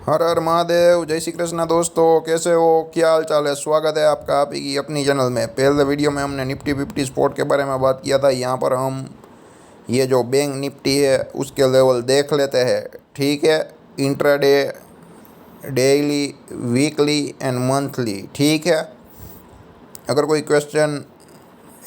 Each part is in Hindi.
हर हर महादेव। जय श्री कृष्ण दोस्तों, कैसे हो, क्या हाल चाल है। स्वागत है आपका आप ही की अपनी चैनल में। पहले वीडियो में हमने निफ्टी फिफ्टी स्पॉट के बारे में बात किया था। यहाँ पर हम ये जो बैंक निफ्टी है उसके लेवल देख लेते हैं। ठीक है, intraday, daily, weekly and monthly. ठीक है, अगर कोई क्वेश्चन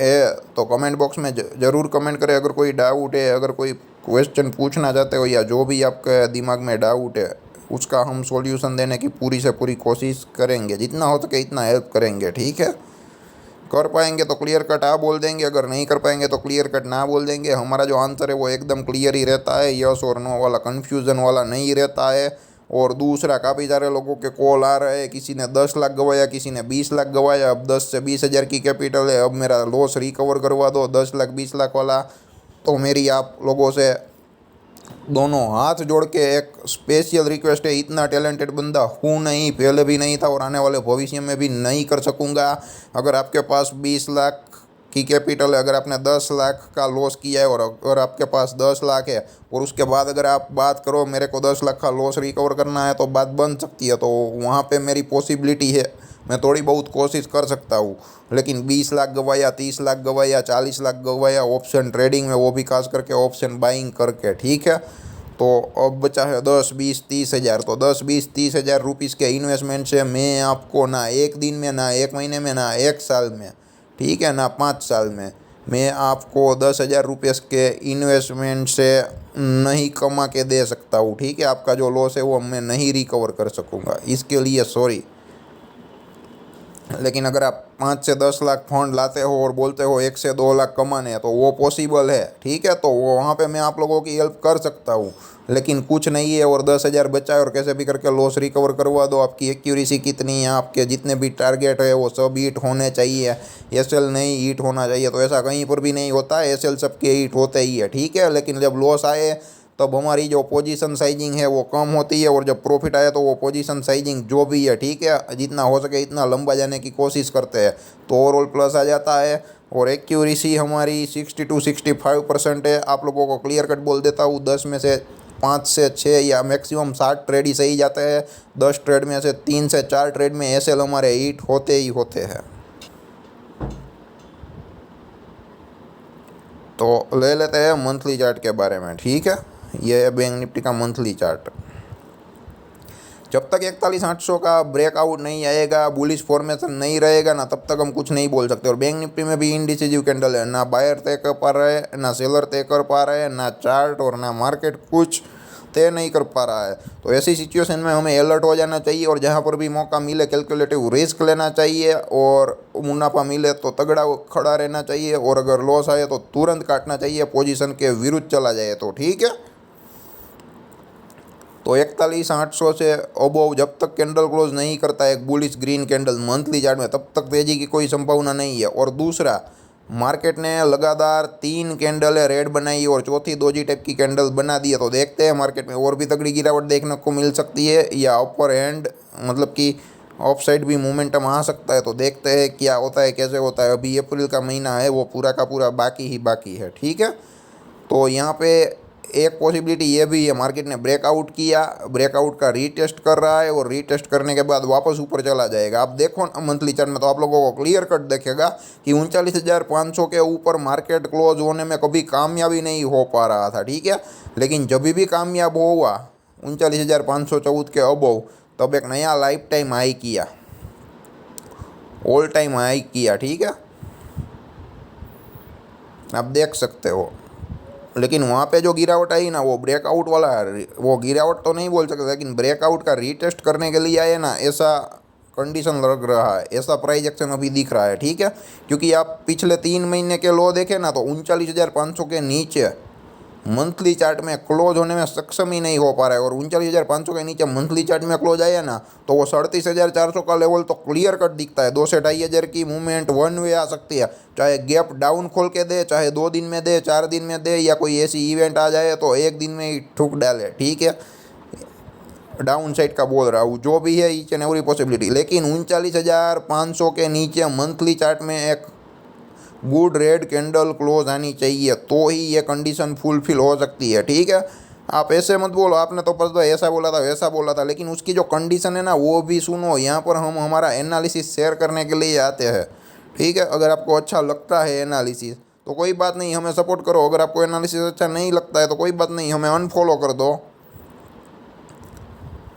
है तो कमेंट बॉक्स में ज़रूर कमेंट करें। अगर कोई डाउट है, अगर कोई क्वेश्चन पूछना चाहते हो या जो भी आपके दिमाग में डाउट है उसका हम सॉल्यूशन देने की पूरी से पूरी कोशिश करेंगे। जितना हो सके इतना हेल्प करेंगे। ठीक है, कर पाएंगे तो क्लियर कट हाँ बोल देंगे, अगर नहीं कर पाएंगे तो क्लियर कट ना बोल देंगे। हमारा जो आंसर है वो एकदम क्लियर ही रहता है, यस और नो वाला कन्फ्यूज़न वाला नहीं रहता है। और दूसरा, काफ़ी सारे लोगों के कॉल आ रहे हैं, किसी ने 10 लाख गवाया, किसी ने 20 लाख गवाया। अब 10 से 20 हज़ार की कैपिटल है, अब मेरा लॉस रिकवर करवा दो 10 लाख 20 लाख वाला। तो मेरी आप लोगों से दोनों हाथ जोड़ के एक स्पेशल रिक्वेस्ट है, इतना टैलेंटेड बंदा हूँ नहीं, पहले भी नहीं था और आने वाले भविष्य में भी नहीं कर सकूँगा। अगर आपके पास 20 लाख की कैपिटल है, अगर आपने 10 लाख का लॉस किया है और अगर आपके पास 10 लाख है और उसके बाद अगर आप बात करो मेरे को 10 लाख का लॉस रिकवर करना है, तो बात बन सकती है। तो वहाँ पे मेरी पॉसिबिलिटी है, मैं थोड़ी बहुत कोशिश कर सकता हूँ। लेकिन 20 लाख गवाया, 30 लाख गवाया, 40 लाख गवाया ऑप्शन ट्रेडिंग में, वो भी खास करके ऑप्शन बाइंग करके। ठीक है, तो अब बचा है 10 20 30 हज़ार। तो 10 20 30 हज़ार रुपीज़ के इन्वेस्टमेंट से मैं आपको ना एक दिन में, ना एक महीने में, ना एक साल में, ठीक है, ना 5 साल में, मैं आपको 10 हज़ार रुपये के इन्वेस्टमेंट से नहीं कमा के दे सकता हूँ। ठीक है, आपका जो लॉस है वो मैं नहीं रिकवर कर सकूँगा, इसके लिए सॉरी। लेकिन अगर आप 5 से 10 लाख फंड लाते हो और बोलते हो 1 से 2 लाख कमाने हैं तो वो पॉसिबल है। ठीक है, तो वो वहाँ पे मैं आप लोगों की हेल्प कर सकता हूँ। लेकिन कुछ नहीं है और 10 हज़ार बचा है और कैसे भी करके लॉस रिकवर करवा दो। आपकी एक्यूरेसी कितनी है, आपके जितने भी टारगेट है वो सब हिट होने चाहिए। एसएल नहीं हिट होना चाहिए, तो ऐसा कहीं पर भी नहीं होता है। एसएल सबके हिट होते ही है। ठीक है, लेकिन जब लॉस आए तब हमारी जो पोजीशन साइजिंग है वो कम होती है और जब प्रॉफिट आया तो वो पोजीशन साइजिंग जो भी है, ठीक है, जितना हो सके इतना लंबा जाने की कोशिश करते हैं तो ओवरऑल प्लस आ जाता है। और एक्यूरेसी हमारी 60 to 65% है। आप लोगों को क्लियर कट बोल देता हूँ, 10 में से 5 से 6 या मैक्सिमम 60 ट्रेड ही सही जाते हैं। 10 ट्रेड में से 3 से 4 ट्रेड में एसएल हमारे हिट होते ही होते हैं। तो ले लेते हैं मंथली चार्ट के बारे में। ठीक है, ये है बैंक निफ्टी का मंथली चार्ट। जब तक 41,800 का ब्रेकआउट नहीं आएगा, बुलिश फॉर्मेशन नहीं रहेगा ना, तब तक हम कुछ नहीं बोल सकते। और बैंक निफ्टी में भी इनडिसिजिव कैंडल है, ना बायर तय कर पा रहे हैं, ना सेलर तय कर पा रहे हैं, ना चार्ट और ना मार्केट कुछ तय नहीं कर पा रहा है। तो ऐसी सिचुएशन में हमें अलर्ट हो जाना चाहिए और जहाँ पर भी मौका मिले कैलकुलेटिव रिस्क लेना चाहिए और मुनाफा मिले तो तगड़ा खड़ा रहना चाहिए और अगर लॉस आए तो तुरंत काटना चाहिए, पोजीशन के विरुद्ध चला जाए तो। ठीक है, तो 41,800 से अबोव जब तक कैंडल क्लोज नहीं करता है एक bullish green candle monthly chart में, तब तक तेजी की कोई संभावना नहीं है। और दूसरा, मार्केट ने लगातार 3 कैंडल है रेड बनाई और चौथी दोजी टाइप की कैंडल बना दी है। तो देखते हैं मार्केट में और भी तगड़ी गिरावट देखने को मिल सकती है या अपर एंड मतलब कि ऑफ साइड भी मोमेंटम आ सकता है। तो देखते हैं क्या होता है, कैसे होता है। अभी अप्रैल का महीना है, वो पूरा का पूरा बाकी ही बाकी है। ठीक है, तो यहाँ पे एक पॉसिबिलिटी ये भी है, मार्केट ने ब्रेकआउट किया, ब्रेकआउट का रीटेस्ट कर रहा है और रीटेस्ट करने के बाद वापस ऊपर चला जाएगा। आप देखो ना मंथली चार्ट में, तो आप लोगों को क्लियर कट देखेगा कि 39,500 के ऊपर मार्केट क्लोज होने में कभी कामयाबी नहीं हो पा रहा था। ठीक है, लेकिन जब भी कामयाब हुआ 39,514 के अबव, तब एक नया लाइफ टाइम हाई किया, ऑल टाइम हाई किया। ठीक है, आप देख सकते हो। लेकिन वहाँ पे जो गिरावट आई ना, वो ब्रेकआउट वाला, वो गिरावट तो नहीं बोल सकते, लेकिन ब्रेकआउट का रीटेस्ट करने के लिए आए ना, ऐसा कंडीशन लग रहा है, ऐसा प्राइस एक्शन अभी दिख रहा है। ठीक है, क्योंकि आप पिछले 3 महीने के लो देखें ना, तो 39,500 के नीचे मंथली चार्ट में क्लोज होने में सक्षम ही नहीं हो पा रहा है। और 39,500 के नीचे मंथली चार्ट में क्लोज आया ना, तो वो 37,400 का लेवल तो क्लियर कट दिखता है। 2 से 2,500 की मूवमेंट वन वे आ सकती है, चाहे गैप डाउन खोल के दे, चाहे 2 दिन में दे, 4 दिन में दे, या कोई ऐसी इवेंट आ जाए तो 1 दिन में ही ठुक डाले। ठीक है, डाउन साइड का बोल रहा हूँ, जो भी है ईच एंड एवरी पॉसिबिलिटी। लेकिन 39,500 के नीचे मंथली चार्ट में एक गुड रेड कैंडल क्लोज आनी चाहिए, तो ही ये कंडीशन फुलफिल हो सकती है। ठीक है, आप ऐसे मत बोलो, आपने तो परसों ऐसा बोला था वैसा बोला था, लेकिन उसकी जो कंडीशन है ना वो भी सुनो। यहाँ पर हम हमारा एनालिसिस शेयर करने के लिए आते हैं, ठीक है। अगर आपको अच्छा लगता है एनालिसिस तो कोई बात नहीं, हमें सपोर्ट करो। अगर आपको एनालिसिस अच्छा नहीं लगता है तो कोई बात नहीं, हमें अनफॉलो कर दो।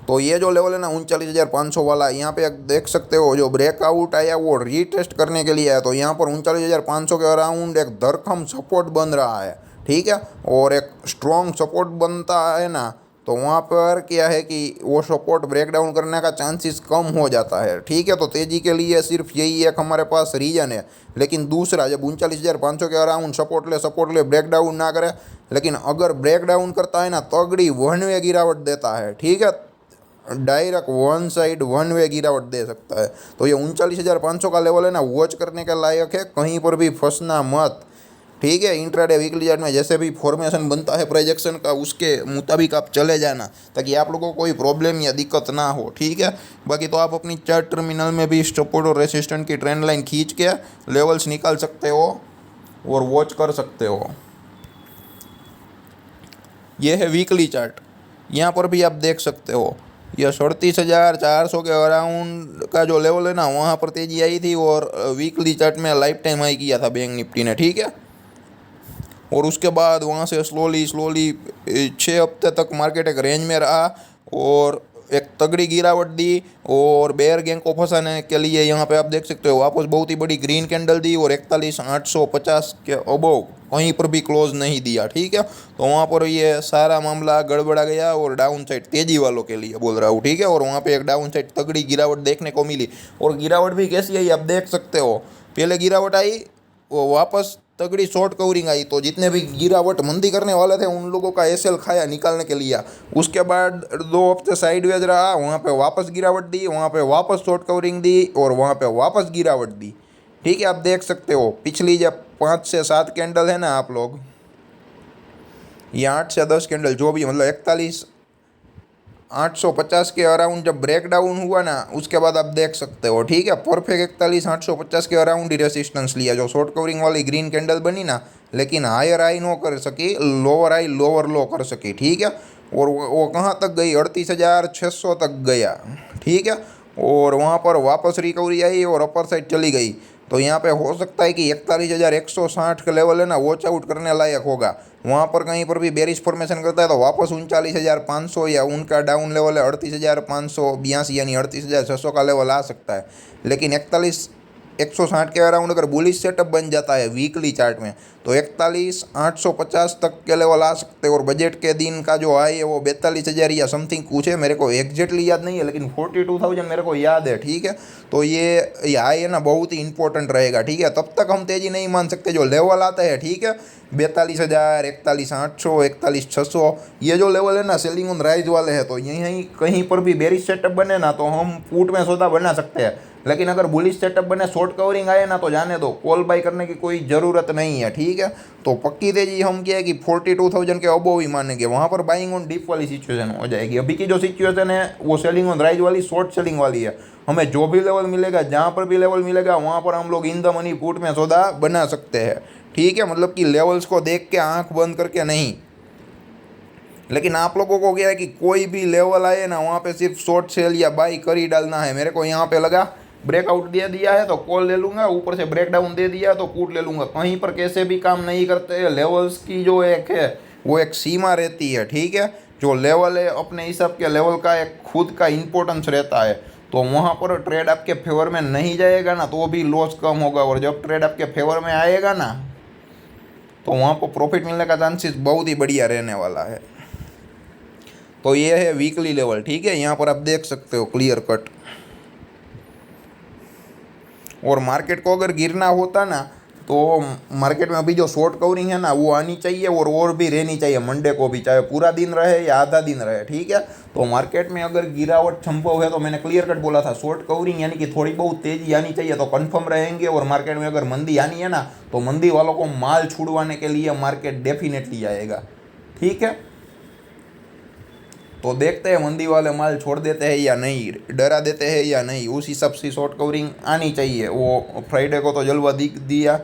तो ये जो लेवल है ना 39,500 वाला, यहाँ पे देख सकते हो जो ब्रेकआउट आया वो रीटेस्ट करने के लिए आया। तो यहाँ पर 39,500 के अराउंड एक धरखम सपोर्ट बन रहा है, ठीक है। और एक स्ट्रॉन्ग सपोर्ट बनता है ना, तो वहाँ पर क्या है कि वो सपोर्ट ब्रेक डाउन करने का चांसेस कम हो जाता है, ठीक है। तो तेज़ी के लिए सिर्फ यही एक हमारे पास रीज़न है। लेकिन दूसरा, जब 39,500 के अराउंड सपोर्ट ले ब्रेक डाउन ना करे, लेकिन अगर ब्रेक डाउन करता है ना तगड़ी वन वे गिरावट देता है, ठीक है, direct one side one way गिरावट दे सकता है। तो ये 39,500 का लेवल है ना वॉच करने के लायक है, कहीं पर भी फंसना मत, ठीक है। इंट्राडे वीकली चार्ट में जैसे भी फॉर्मेशन बनता है प्रोजेक्शन का उसके मुताबिक आप चले जाना, ताकि आप लोगों को कोई प्रॉब्लम या दिक्कत ना हो, ठीक है। बाकी तो आप अपनी चार्ट टर्मिनल में भी सपोर्ट और रेसिस्टेंट की ट्रेंड लाइन खींच के लेवल्स निकाल सकते हो और वॉच कर सकते हो। ये है वीकली चार्ट, यहाँ पर भी आप देख सकते हो यह 37,400 के अराउंड का जो लेवल है ना वहाँ पर तेजी आई थी, और वीकली चार्ट में लाइफ टाइम हाई किया था बैंक निफ्टी ने, ठीक है। और उसके बाद वहाँ से स्लोली 6 हफ्ते तक मार्केट एक रेंज में रहा और एक तगड़ी गिरावट दी, और बेयर गैंग को फंसाने के लिए यहाँ पे आप देख सकते हो वापस बहुत ही बड़ी ग्रीन कैंडल दी, और 41,850 के अबव कहीं पर भी क्लोज नहीं दिया, ठीक है। तो वहाँ पर ये सारा मामला गड़बड़ा गया, और डाउन साइड तेजी वालों के लिए बोल रहा हूँ, ठीक है। और वहाँ पे एक डाउन साइड तगड़ी गिरावट देखने को मिली, और गिरावट भी कैसी आई आप देख सकते हो। पहले गिरावट आई, वो वापस तगड़ी शॉर्ट कवरिंग आई, तो जितने भी गिरावट मंदी करने वाले थे उन लोगों का एसएल खाया निकालने के लिए। उसके बाद 2 हफ्ते साइडवेज रहा, वहाँ पे वापस गिरावट दी, वहाँ पे वापस शॉर्ट कवरिंग दी, और वहाँ पे वापस गिरावट दी, ठीक है। आप देख सकते हो पिछली जब 5 से 7 कैंडल है ना आप लोग, या 8 से 10 कैंडल जो भी, मतलब 41,850 के अराउंड जब ब्रेक डाउन हुआ ना उसके बाद आप देख सकते हो, ठीक है। परफेक्ट 41,850 के अराउंड ही रेसिस्टेंस लिया, जो शॉर्ट कवरिंग वाली ग्रीन कैंडल बनी ना, लेकिन हायर हाई नो कर सकी, लोअर हाई लोअर लो कर सकी, ठीक है। और वो कहाँ तक गई, 38,600 तक गया, ठीक है। और वहाँ पर वापस रिकवरी आई और अपर साइड चली गई। तो यहाँ पे हो सकता है कि 41,160 का लेवल है ना वॉच आउट करने लायक होगा। वहाँ पर कहीं पर भी बेरिश फॉर्मेशन करता है तो वापस 39,500, या उनका डाउन लेवल है 38,582 यानी 38,600 का लेवल आ सकता है। लेकिन 41,160 के अराउंड अगर बुलिश सेटअप बन जाता है वीकली चार्ट में तो 41,850 तक के लेवल आ सकते हैं। और बजट के दिन का जो हाई है वो 42,000 या समथिंग कुछ है, मेरे को एग्जैक्टली याद नहीं है, लेकिन 42,000 मेरे को याद है, ठीक है। तो ये हाई है ना बहुत ही इंपॉर्टेंट रहेगा, ठीक है। तब तक हम तेज़ी नहीं मान सकते, जो लेवल आता है, ठीक है, 42,000, 41,800, 41,600, ये जो लेवल है ना सेलिंग ऑन राइज वाले हैं। तो यहीं कहीं पर भी बेरिश सेटअप बने ना तो हम पुट में सौदा बना सकते हैं, लेकिन अगर बुलिश सेटअप बने शॉर्ट कवरिंग आए ना तो जाने दो, कॉल बाई करने की कोई ज़रूरत नहीं है, ठीक है। तो पक्की तेजी हम क्या है कि 42,000 के अबव ही मानेंगे, वहाँ पर बाइंग ऑन डीप वाली सिचुएशन हो जाएगी। अभी की जो सिचुएशन है वो सेलिंग ऑन राइज वाली शॉर्ट सेलिंग वाली है। हमें जो भी लेवल मिलेगा, जहाँ पर भी लेवल मिलेगा वहाँ पर हम लोग इन द मनी पुट में सौदा बना सकते हैं, ठीक है। मतलब कि लेवल्स को देख के आंख बंद करके नहीं। लेकिन आप लोगों को क्या है कि कोई भी लेवल आए ना वहाँ पे सिर्फ शॉर्ट सेल या बाई कर ही डालना है। मेरे को यहाँ पे लगा ब्रेकआउट दे दिया है तो कॉल ले लूँगा, ऊपर से ब्रेक डाउन दे दिया तो पुट ले लूँगा। कहीं पर कैसे भी काम नहीं करते। लेवल्स की जो एक है वो एक सीमा रहती है, ठीक है। जो लेवल है अपने हिसाब के लेवल का एक खुद का इम्पोर्टेंस रहता है। तो वहाँ पर ट्रेड आपके फेवर में नहीं जाएगा ना तो भी लॉस कम होगा, और जब ट्रेड आपके फेवर में आएगा ना तो वहाँ पर प्रॉफिट मिलने का चांसेस बहुत ही बढ़िया रहने वाला है। तो ये है वीकली लेवल, ठीक है। यहाँ पर आप देख सकते हो क्लियर कट। और मार्केट को अगर गिरना होता ना तो मार्केट में अभी जो शॉर्ट कवरिंग है ना वो आनी चाहिए, और भी रहनी चाहिए मंडे को भी, चाहे पूरा दिन रहे या आधा दिन रहे, ठीक है। तो मार्केट में अगर गिरावट संभव है तो मैंने क्लियर कट बोला था शॉर्ट कवरिंग यानी कि थोड़ी बहुत तेजी आनी चाहिए तो कंफर्म रहेंगे। और मार्केट में अगर मंदी आनी है ना तो मंदी वालों को माल छुड़वाने के लिए मार्केट डेफिनेटली आएगा, ठीक है। तो देखते हैं मंदी वाले माल छोड़ देते हैं या नहीं, डरा देते हैं या नहीं, उस हिसाब से शॉर्ट कवरिंग आनी चाहिए। वो फ्राइडे को तो जलवा दिख दिया,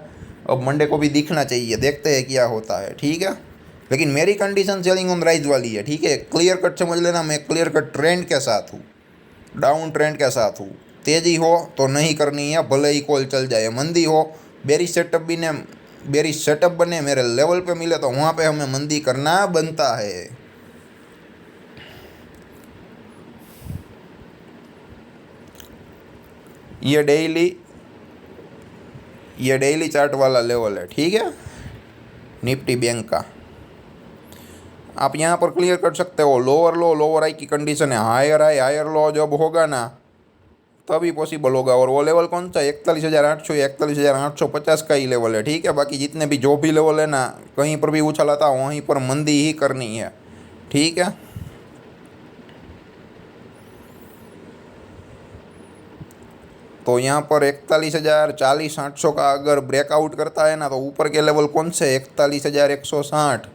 अब मंडे को भी दिखना चाहिए, देखते हैं क्या होता है, ठीक है। लेकिन मेरी कंडीशन सेलिंग ऑन राइज वाली है, ठीक है। क्लियर कट समझ लेना, मैं क्लियर कट ट्रेंड के साथ हूँ, डाउन ट्रेंड के साथ हूँ। तेज़ी हो तो नहीं करनी है, भले ही कॉल चल जाए। मंदी हो, बेरिश सेटअप भी ने बेरिश सेटअप बने, मेरे लेवल पे मिले तो वहाँ पे हमें मंदी करना बनता है। ये डेली चार्ट वाला लेवल है, ठीक है, निफ्टी बैंक का। आप यहाँ पर क्लियर कर सकते हो। लोअर हाई की कंडीशन है, हायर लो जब होगा ना तभी पॉसिबल होगा। और वो लेवल कौन सा है? 41,800 या 41,850 का ही लेवल है, ठीक है। बाकी जितने भी जो भी लेवल है ना, कहीं पर भी उछाल आता वहीं पर मंदी ही करनी है, ठीक है। तो यहाँ पर 41,000 40,800 का अगर ब्रेकआउट करता है ना, तो ऊपर के लेवल कौन से? 41,160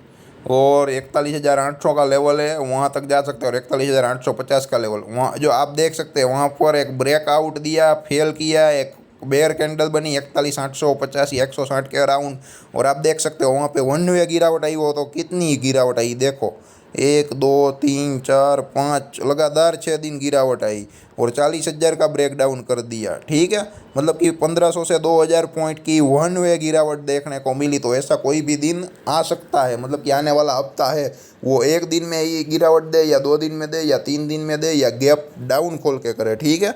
और 41,800 का लेवल है, वहाँ तक जा सकते हैं। और 41,850 का लेवल वहाँ जो आप देख सकते हैं, वहाँ पर एक ब्रेकआउट दिया, फेल किया, एक बेयर कैंडल बनी 41,850 या 160 के अराउंड। और आप देख सकते हो वहाँ पे वन वे गिरावट आई हो तो कितनी गिरावट आई देखो, 1 2 3 4 5 लगातार 6 दिन गिरावट आई और 40,000 का ब्रेकडाउन कर दिया, ठीक है। मतलब कि 1,500 से 2,000 पॉइंट की वन वे गिरावट देखने को मिली। तो ऐसा कोई भी दिन आ सकता है, मतलब कि आने वाला हफ्ता है वो एक दिन में ही गिरावट दे या 2 दिन में दे या 3 दिन में दे या गैप डाउन खोल के करे, ठीक है।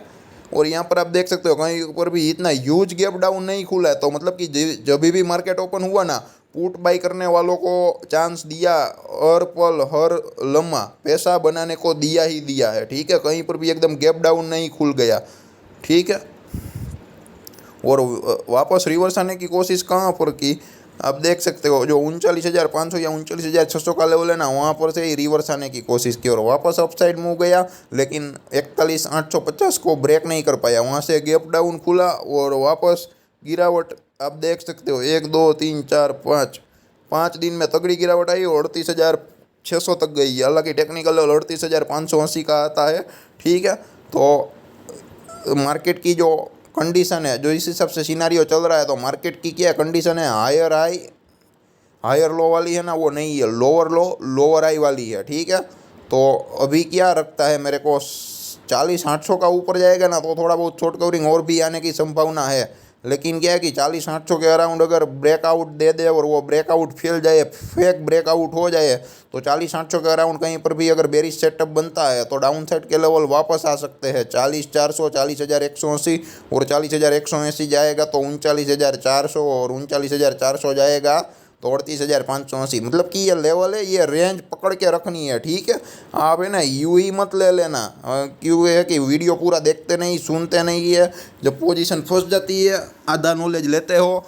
और यहाँ पर आप देख सकते हो कहीं ऊपर भी इतना ह्यूज गैप डाउन नहीं खुला है। तो मतलब कि जब भी मार्केट ओपन हुआ ना, पुट बाई करने वालों को चांस दिया, हर पल हर लम्हा पैसा बनाने को दिया ही दिया है, ठीक है। कहीं पर भी एकदम गैप डाउन नहीं खुल गया, ठीक है। और वापस रिवर्स आने की कोशिश कहाँ पर की? आप देख सकते हो जो 39,500 या 39,600 का लेवल है ना, वहाँ पर से ही रिवर्स आने की कोशिश की और वापस अपसाइड मूव गया, लेकिन 41,850 को ब्रेक नहीं कर पाया। वहाँ से गैप डाउन खुला और वापस गिरावट आप देख सकते हो 1 2 3 4 5 दिन में तगड़ी गिरावट आई और 38,600 तक गई। हालांकि टेक्निकल लेवल 38,580 का आता है, ठीक है। तो मार्केट की जो कंडीशन है, जो इस हिसाब से सिनारियो चल रहा है, तो मार्केट की क्या कंडीशन है? हायर हाई हायर लो वाली है ना, वो नहीं है, लोअर लो लोअर हाई वाली है, ठीक है। तो अभी क्या रखता है मेरे को, 40,800 का ऊपर जाएगा ना तो थोड़ा बहुत शॉर्ट कवरिंग और भी आने की संभावना है। लेकिन क्या है कि 40,800 के अराउंड अगर ब्रेकआउट दे दे और वो ब्रेकआउट फेल जाए, फेक ब्रेकआउट हो जाए, तो 40,800 के अराउंड कहीं पर भी अगर बेरिश सेटअप बनता है तो डाउन साइड के लेवल वापस आ सकते हैं 40,400 40,180 और 40,180 जाएगा तो 39,400 और 39,400 जाएगा तो 38,580। मतलब कि ये लेवल है, ये रेंज पकड़ के रखनी है, ठीक है। आप है ना यूं ही मत ले लेना, क्यों है कि वीडियो पूरा देखते नहीं, सुनते नहीं है, जब पोजीशन फंस जाती है आधा नॉलेज लेते हो,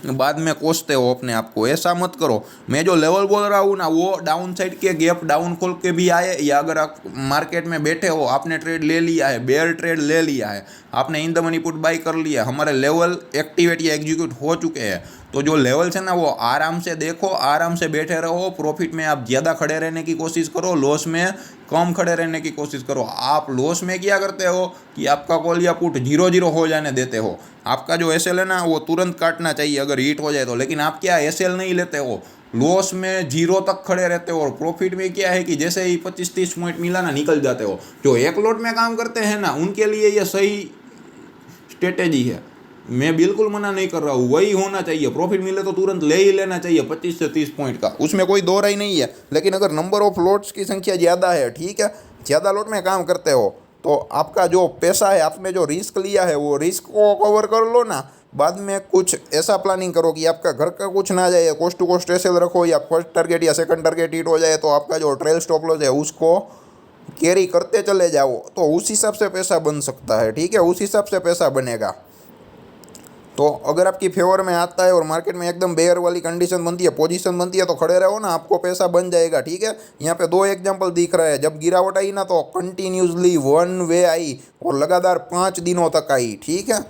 बाद में कोसते हो अपने आप को। ऐसा मत करो। मैं जो लेवल बोल रहा हूँ ना, वो डाउन साइड के गैप डाउन खोल के भी आए, या अगर आप मार्केट में बैठे हो, आपने ट्रेड ले लिया है, बेयर ट्रेड ले लिया है, आपने in the money put by कर लिया, हमारे लेवल एक्टिवेट या एग्जीक्यूट हो चुके हैं, तो जो लेवल्स है ना वो आराम से देखो, आराम से बैठे रहो। प्रॉफिट में आप ज़्यादा खड़े रहने की कोशिश करो, लॉस में कम खड़े रहने की कोशिश करो। आप लॉस में क्या करते हो कि आपका कॉल या पुट 0-0 हो जाने देते हो। आपका जो एसएल है ना वो तुरंत काटना चाहिए अगर हिट हो जाए तो, लेकिन आप क्या एसएल नहीं लेते हो, लॉस में 0 तक खड़े रहते हो। और प्रॉफिट में क्या है कि जैसे ही 25-30 पॉइंट मिला ना, निकल जाते हो। जो एक लॉट में काम करते हैं ना, उनके लिए ये सही स्ट्रेटेजी है। मैं बिल्कुल मना नहीं कर रहा हूँ, वही होना चाहिए। प्रॉफिट मिले तो तुरंत ले ही लेना चाहिए 25 से 30 पॉइंट का, उसमें कोई दो राय नहीं है। लेकिन अगर नंबर ऑफ लॉट्स की संख्या ज़्यादा है, ठीक है, ज़्यादा लॉट में काम करते हो, तो आपका जो पैसा है, आपने जो रिस्क लिया है, वो रिस्क को कवर कर लो ना। बाद में कुछ ऐसा प्लानिंग करो कि आपका घर का कुछ ना जाए, कोस्ट टू कोस्ट एसएल रखो, या फर्स्ट टारगेट या सेकंड टारगेट हिट हो जाए तो आपका जो ट्रेल स्टॉप लॉस है उसको कैरी करते चले जाओ, तो उस हिसाब से पैसा बन सकता है, ठीक है, उस हिसाब से पैसा बनेगा। तो अगर आपकी फेवर में आता है और मार्केट में एकदम बेयर वाली कंडीशन बनती है, पोजीशन बनती है, तो खड़े रहो ना, आपको पैसा बन जाएगा, ठीक है। यहाँ पे 2 एग्जांपल दिख रहे हैं। जब गिरावट आई ना तो कंटिन्यूसली वन वे आई और लगातार 5 दिनों तक आई, ठीक है।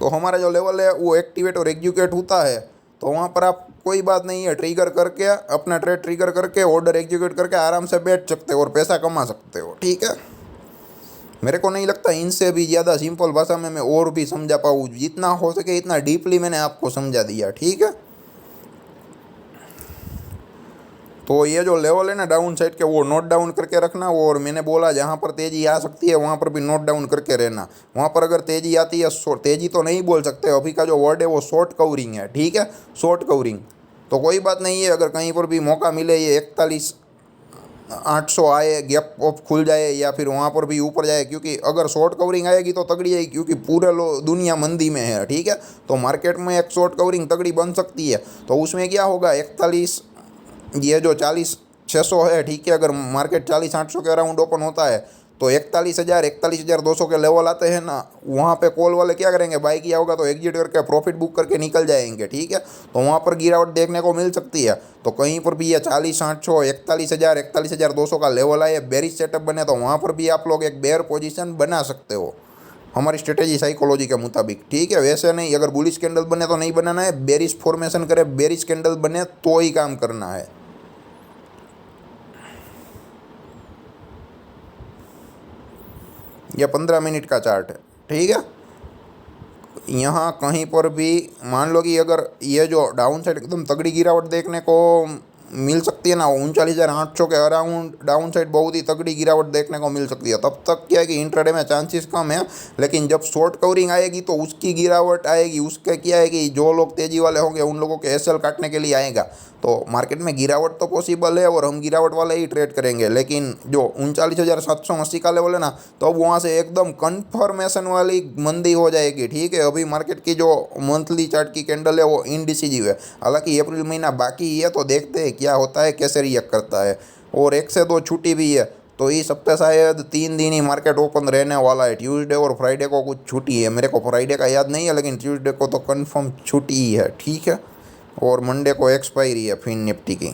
तो हमारा जो लेवल है वो एक्टिवेट और एग्जीक्यूट होता है, तो वहाँ पर आप कोई बात नहीं है, ट्रिगर करके अपना ट्रेड ट्रिगर करके ऑर्डर एग्जीक्यूट करके आराम से बैठ सकते हो और पैसा कमा सकते हो, ठीक है। मेरे को नहीं लगता इनसे भी ज़्यादा सिंपल भाषा में मैं और भी समझा पाऊँ। जितना हो सके इतना डीपली मैंने आपको समझा दिया, ठीक है। तो ये जो लेवल है ना डाउन साइड के, वो नोट डाउन करके रखना। और मैंने बोला जहाँ पर तेज़ी आ सकती है वहाँ पर भी नोट डाउन करके रहना। वहाँ पर अगर तेज़ी आती है, तेज़ी तो नहीं बोल सकते, अभी का जो वर्ड है वो शॉर्ट कवरिंग है, ठीक है, शॉर्ट कवरिंग। तो कोई बात नहीं है, अगर कहीं पर भी मौका मिले, ये 41,800 आए, गैप ऑफ खुल जाए या फिर वहाँ पर भी ऊपर जाए, क्योंकि अगर शॉर्ट कवरिंग आएगी तो तगड़ी आएगी, क्योंकि पूरे दुनिया मंदी में है, ठीक है। तो मार्केट में एक शॉर्ट कवरिंग तगड़ी बन सकती है। तो उसमें क्या होगा, 41, ये जो 40,600 है, ठीक है, अगर मार्केट 40,800 के अराउंड ओपन होता है तो 41,000, 41,200 के लेवल आते हैं ना, वहाँ पे कॉल वाले क्या करेंगे, बाई किया होगा तो एग्जिट करके प्रॉफिट बुक करके निकल जाएंगे, ठीक है। तो वहाँ पर गिरावट देखने को मिल सकती है। तो कहीं पर भी ये 40,800, 41,000, 41,200 का लेवल आए, बेरिश सेटअप बने, तो वहाँ पर भी आप लोग एक बेयर पोजीशन बना सकते हो हमारी स्ट्रेटेजी साइकोलॉजी के मुताबिक, ठीक है। वैसे नहीं, अगर बुलिश कैंडल बने तो नहीं बनाना है, बेरिश फॉर्मेशन करे, बेरिश कैंडल बने तो ही काम करना है। यह 15 मिनट का चार्ट है, ठीक है। यहाँ कहीं पर भी मान लो कि अगर ये जो डाउन साइड एकदम तगड़ी गिरावट देखने को मिल सकती है ना, 39,800 के अराउंड डाउन साइड बहुत ही तगड़ी गिरावट देखने को मिल सकती है। तब तक क्या है कि इंट्राडे में चांसेस कम है, लेकिन जब शॉर्ट कवरिंग आएगी तो उसकी गिरावट आएगी। उसके क्या है कि जो लोग तेज़ी वाले होंगे उन लोगों के एसएल काटने के लिए आएगा। तो मार्केट में गिरावट तो पॉसिबल है और हम गिरावट वाले ही ट्रेड करेंगे, लेकिन जो 39,780 का लेवल है ना, तो अब वहाँ से एकदम कन्फर्मेशन वाली मंदी हो जाएगी, ठीक है। अभी मार्केट की जो मंथली चार्ट की कैंडल है वो इनडिसिजिव है। हालांकि अप्रैल महीना बाकी ही है, तो देखते हैं क्या होता है, कैसे रिएक्ट करता है। और 1 से 2 छुट्टी भी है, तो इस हफ्ते शायद 3 दिन ही मार्केट ओपन रहने वाला है। ट्यूसडे और फ्राइडे को कुछ छुट्टी है, मेरे को फ्राइडे का याद नहीं है, लेकिन ट्यूसडे को तो कन्फर्म छुट्टी ही है, ठीक है। और मंडे को एक्सपायरी है फिन निफ्टी की।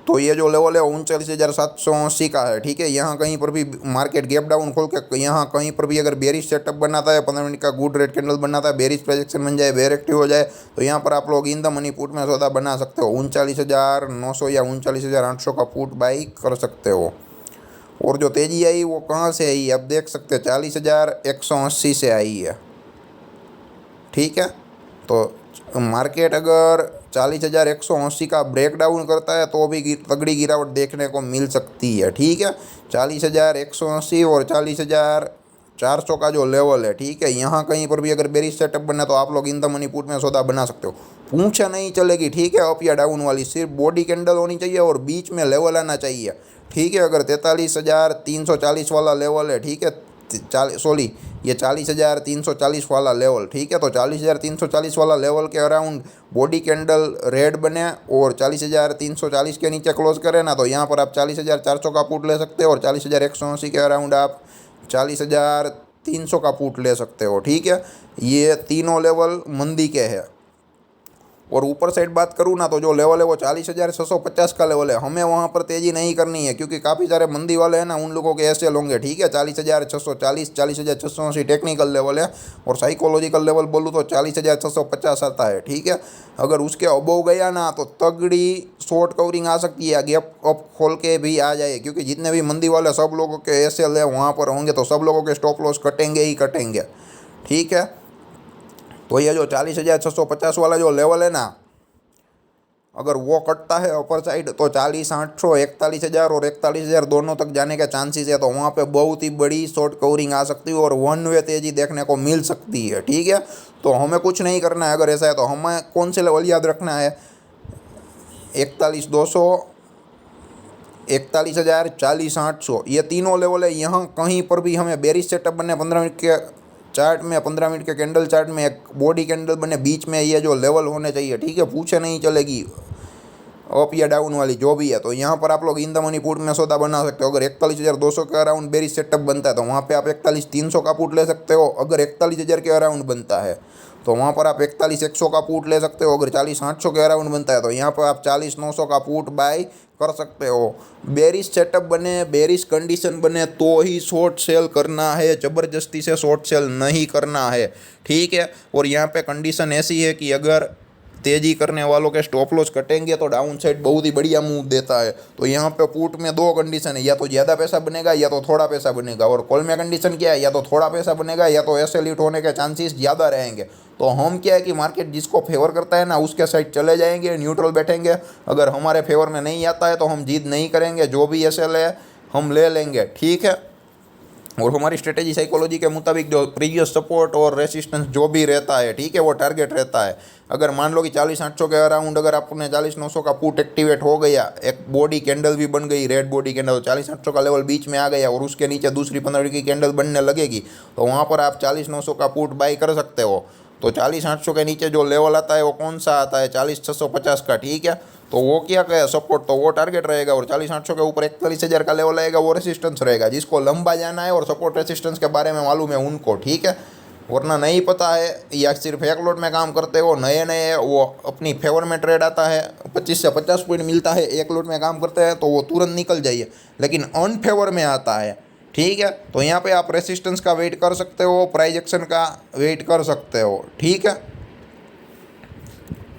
तो ये जो लेवल है 39,780 का है, ठीक है। यहाँ कहीं पर भी मार्केट गैप डाउन खोल के यहाँ कहीं पर भी अगर बेरिश सेटअप बनाता है, 15 मिनट का गुड रेड कैंडल बनाता है, बेरिश प्रोजेक्शन बन जाए, बेर एक्टिव हो जाए, तो यहाँ पर आप लोग इन द मनी पुट में सौदा बना सकते हो। 39,900 या 39,800 का पुट बाई कर सकते हो। और जो तेज़ी आई वो कहाँ से आई, आप देख सकते हैं 40,180 से आई है, ठीक है। तो मार्केट अगर 40,180 का ब्रेकडाउन करता है तो भी तगड़ी गिरावट देखने को मिल सकती है, ठीक है। 40,180 और 40,400 का जो लेवल है, ठीक है, यहाँ कहीं पर भी अगर बेरिश सेटअप बने तो आप लोग इन द मनी पुट में सौदा बना सकते हो। पूछा नहीं चलेगी, ठीक है, अप या डाउन वाली, सिर्फ बॉडी कैंडल होनी चाहिए और बीच में लेवल आना चाहिए, ठीक है। अगर 43,340 वाला लेवल है, ठीक है, ये 40,340 वाला लेवल, ठीक है। तो 40,340 वाला लेवल के अराउंड बॉडी कैंडल रेड बने और 40,340 के नीचे क्लोज करें ना, तो यहाँ पर आप 40,400 का पुट ले सकते हो और 40,180 के अराउंड आप 40,300 का पुट ले सकते हो, ठीक है। ये तीनों लेवल मंदी के हैं। और ऊपर साइड बात करूँ ना, तो जो लेवल है वो 40,650 का लेवल है। हमें वहाँ पर तेज़ी नहीं करनी है, क्योंकि काफ़ी सारे मंदी वाले हैं ना, उन लोगों के ऐसे होंगे, ठीक है। 40,640, 40,680 टेक्निकल लेवल है, और साइकोलॉजिकल लेवल बोलूँ तो 40,650 आता है, ठीक है। अगर उसके अबव गया ना तो तगड़ी शॉर्ट कवरिंग आ सकती है, गैप अप खोल के भी आ जाए, क्योंकि जितने भी मंदी वाले सब लोगों के ऐसे है वहाँ पर होंगे, तो सब लोगों के स्टॉप लॉस कटेंगे ही कटेंगे, ठीक है। तो ये जो 40,650 वाला जो लेवल है ना, अगर वो कटता है अपर साइड तो 40,800, 41,000 और 41,000 दोनों तक जाने के चांसेस है। तो वहाँ पे बहुत ही बड़ी शॉर्ट कवरिंग आ सकती है और वन वे तेज़ी देखने को मिल सकती है, ठीक है। तो हमें कुछ नहीं करना है, अगर ऐसा है तो हमें कौन से लेवल याद रखना है, 41,200, 41,000, 40,800, ये तीनों लेवल है। यहाँ कहीं पर भी हमें बेरिश सेटअप बनने 15 मिनट के चार्ट में, 15 मिनट के कैंडल चार्ट में एक बॉडी कैंडल बने, बीच में ये जो लेवल होने चाहिए, ठीक है। पूछे नहीं चलेगी अप या डाउन वाली जो भी है। तो यहाँ पर आप लोग इन द मनी पुट में सौदा बना सकते हो। अगर 41,200 के अराउंड बेरिश सेटअप बनता है तो वहाँ पे आप 41,300 का पुट ले सकते हो। अगर 41,000 के अराउंड बनता है तो वहाँ पर आप 41,100 का पुट ले सकते हो। अगर 40,800 के अराउंड बनता है तो यहाँ पर आप 40,900 का पुट बाय कर सकते हो। बेरिश सेटअप बने, बेरिश कंडीशन बने तो ही शॉर्ट सेल करना है, ज़बरदस्ती से शॉर्ट सेल नहीं करना है, ठीक है। और यहाँ पे कंडीशन ऐसी है कि अगर तेजी करने वालों के स्टॉप लॉस कटेंगे तो डाउन साइड बहुत ही बढ़िया मूव देता है। तो यहाँ पे पुट में दो कंडीशन है, या तो ज़्यादा पैसा बनेगा या तो थोड़ा पैसा बनेगा। और कॉल में कंडीशन क्या है, या तो थोड़ा पैसा बनेगा या तो ऐसे लिट होने के चांसेस ज़्यादा रहेंगे। तो हम क्या है कि मार्केट जिसको फेवर करता है ना उसके साइड चले जाएंगे, न्यूट्रल बैठेंगे। अगर हमारे फेवर में नहीं आता है तो हम जीत नहीं करेंगे, जो भी एसएल है हम ले लेंगे, ठीक है। और हमारी स्ट्रेटेजी साइकोलॉजी के मुताबिक जो प्रीवियस सपोर्ट और रेसिस्टेंस जो भी रहता है, ठीक है, वो टारगेट रहता है। अगर मान लो कि 40-800 के अराउंड अगर आपने 40-900 का पुट एक्टिवेट हो गया, एक बॉडी कैंडल भी बन गई, रेड बॉडी कैंडल, 40-800 का लेवल बीच में आ गया और उसके नीचे दूसरी 15 की कैंडल बनने लगेगी, तो वहाँ पर आप 40-900 का पुट बाई कर सकते हो। तो 40-800 के नीचे जो लेवल आता है वो कौन सा आता है, 40-650 का, ठीक है। तो वो क्या कहे सपोर्ट, तो वो टारगेट रहेगा। और 40-800 के ऊपर 41,000 का लेवल आएगा, वो रेसिस्टेंस रहेगा। जिसको लंबा जाना है और सपोर्ट रेसिस्टेंस के बारे में मालूम है उनको, ठीक है। वरना नहीं पता है या सिर्फ एक लोट में काम करते हो, नए नए, वो अपनी फेवर में ट्रेड आता है, 25 से 50 पॉइंट मिलता है, एक लोट में काम करते हैं तो वो तुरंत निकल जाइए। लेकिन अनफेवर में आता है, ठीक है, तो यहाँ पे आप रेसिस्टेंस का वेट कर सकते हो, प्राइस एक्शन का वेट कर सकते हो, ठीक है।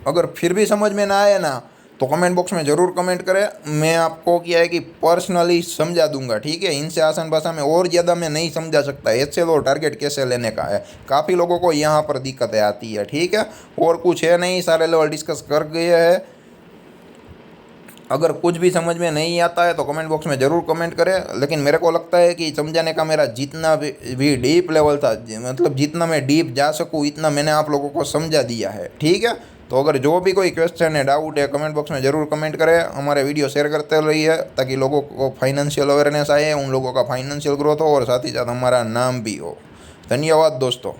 अगर फिर भी समझ में ना आए ना तो कमेंट बॉक्स में ज़रूर कमेंट करें, मैं आपको क्या है कि पर्सनली समझा दूंगा, ठीक है। इनसे आसान भाषा में और ज़्यादा मैं नहीं समझा सकता ऐसे लो टारगेट कैसे लेने का है। काफ़ी लोगों को यहाँ पर दिक्कतें आती है, ठीक है। और कुछ है नहीं, सारे लेवल डिस्कस कर गए हैं। अगर कुछ भी समझ में नहीं आता है तो कमेंट बॉक्स में ज़रूर कमेंट करें। लेकिन मेरे को लगता है कि समझाने का मेरा जितना भी डीप लेवल था, मतलब जितना मैं डीप जा सकूँ इतना मैंने आप लोगों को समझा दिया है, ठीक है। तो अगर जो भी कोई क्वेश्चन है, डाउट है, कमेंट बॉक्स में ज़रूर कमेंट करें। हमारे वीडियो शेयर करते रहिए ताकि लोगों को फाइनेंशियल अवेयरनेस आए, उन लोगों का फाइनेंशियल ग्रोथ हो और साथ ही साथ हमारा नाम भी हो। धन्यवाद दोस्तों।